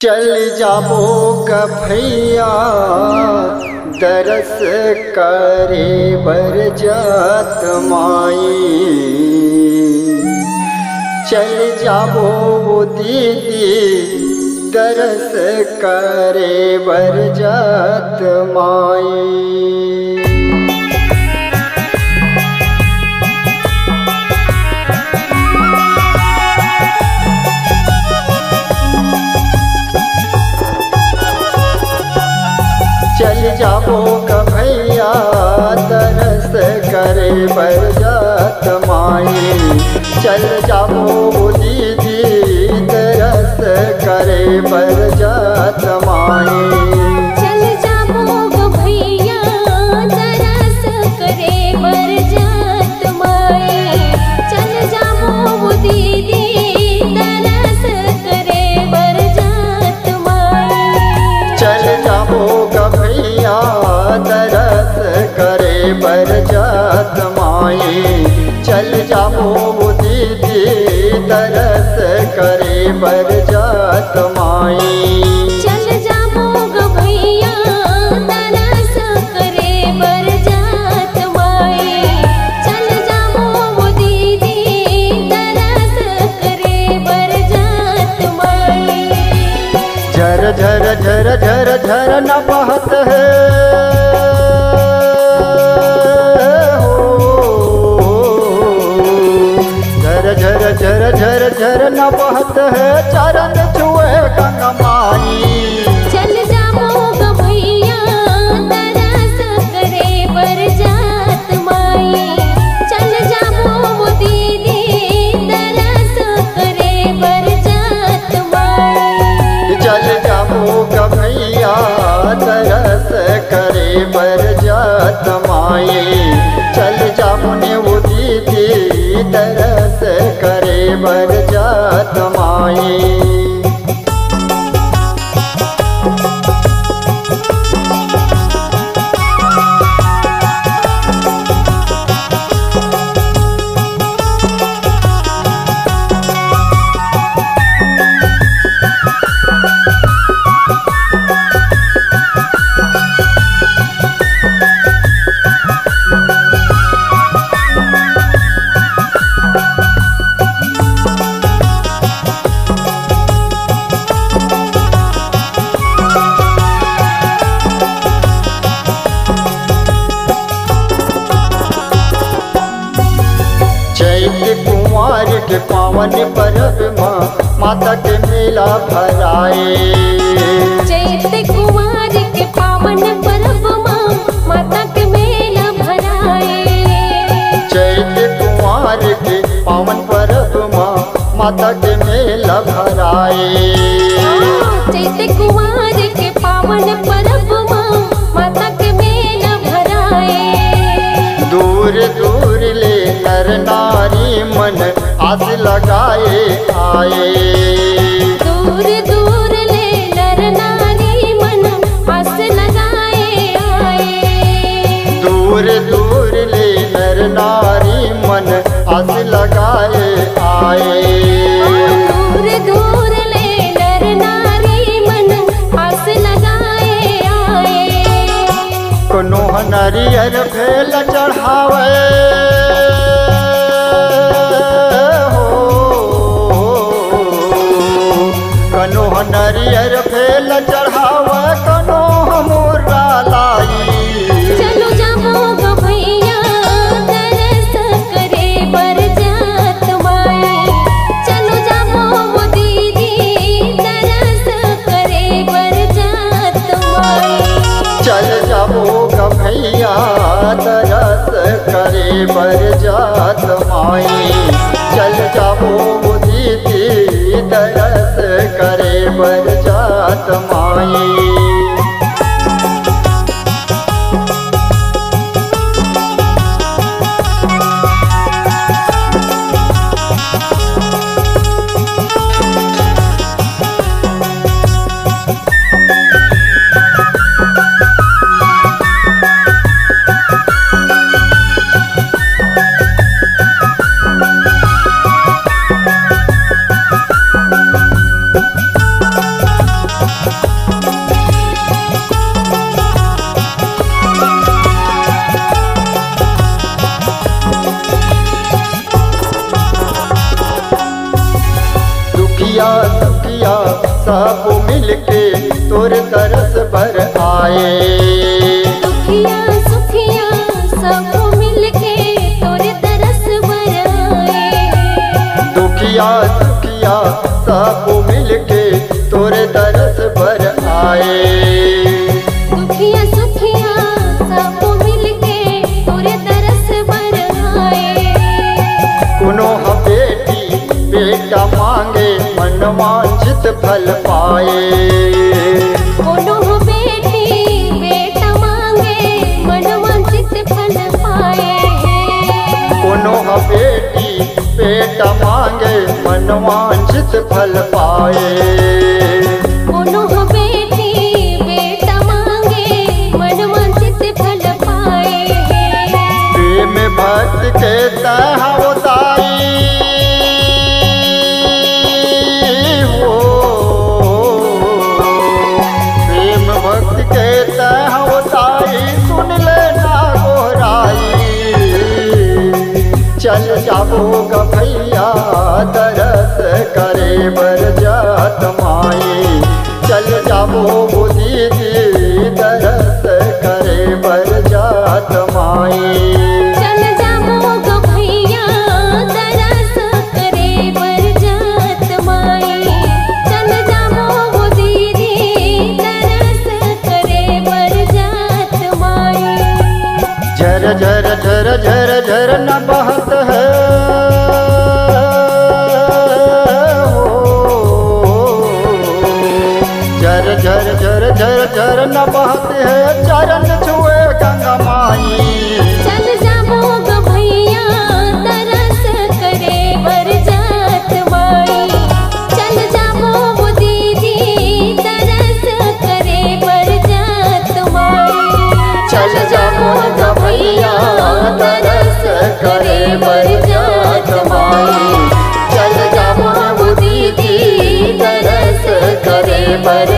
चल जाबो ग भैया दरस करे बरजात माई। चल जाबो दीदी दरस करे बरजात माई। चल जाबो ग भैया दरस करे बरजात माई। चल जाबो दीदी दरस करे बरजात माई। चल जाबो ग भैया दरस करे बरजात माई। चल जाबो दीदी दरस करे बरजात माई। चल जाबो भैया दरस करे बरजात माई। चल जाबो दीदी दरस करे बरजात माई। चल जाबो ग भैया दरस करे बरजात माई। चल जाबो दीदी दरस करे बरजात माई। झर झर झर झर झर न बहत है झर झर झर झर झर न बहत है चरण छुए गंगा माई। चल जाबो ग भैया दरस करे बरजात माई। चल जाबो दीदी दरस करे बरजात माई। चल जाबो ग भैया दरस करे बरजात माई। चल जाबो ने वो दीदी दरस करे बरजात माई। चैत कुंवर के पावन पर्व माता के मेला भराए। चैत कुंवर के पावन पर्व माता के मेला भराए। चैत कुंवर के पावन पर्व माता के मेला भराए। चैत कुंवर के पावन पर्व माता के मेला भराए। दूर दूर ले नर नारी मन आस लगाए आए। दूर दूर ले नर नारी मन आस लगाए आए। दूर दूर ले नर नारी मन आस लगाए आए। दूर दूर ले नर नारी मन आस लगाए आए। कोनो नरियर भेल चढ़ावे कनो नरियर भेल चढ़ावे कनो मोरा लाई। चलो जाबो ग भैया दरस करे बरजात माई। चलो जाबो दीदी दरस करे बरजात माई। चल जाबो ग भैया दरस करे बरजात माई। चल जाबो दीदी दरस करे बरजात माई। दुखिया सुखिया सब मिलके तोर तरस भर आए। दुखिया सुखिया सब मिलके तोर तरस भर आए। दुखिया सुखिया सब मिलके तोर तरस भर आए। दुखिया सुखिया सब मिलके तोर तरस भर आए। कोनो बेटी बेटा मांगे मन वांछित फल पाए। कोनो बेटी बेटा मांगे मन वांछित फल पाए। कोनो बेटी बेटा मांगे मन वांछित फल पाए। कोनो बेटी बेटा मांगे मन वांछित फल पाए। प्रेम भक्त के तहवताई हो, प्रेम भक्त के तहवताई सुन लेना गोराई। चल जाबो ग भैया तरस करे बर जात माई। चल जाबो वो दीदी तरस करे बर जात माई। चल जाबो ग भैया तरस करे बर जात माई। चल जाबो वो दीदी तरस करे बर जात माई। झर झर झर झर झर न बहत है झर झर झर झर झर न बहत है चरण छुए गंगा माई। चल जाबो ग भैया तरस करे बर जात माई। चल जाबो वो दीदी तरस करे बर जात माई। चल जाबो ग भैया तरस करे बर जात माई। चल जाबो वो दीदी तरस करे बर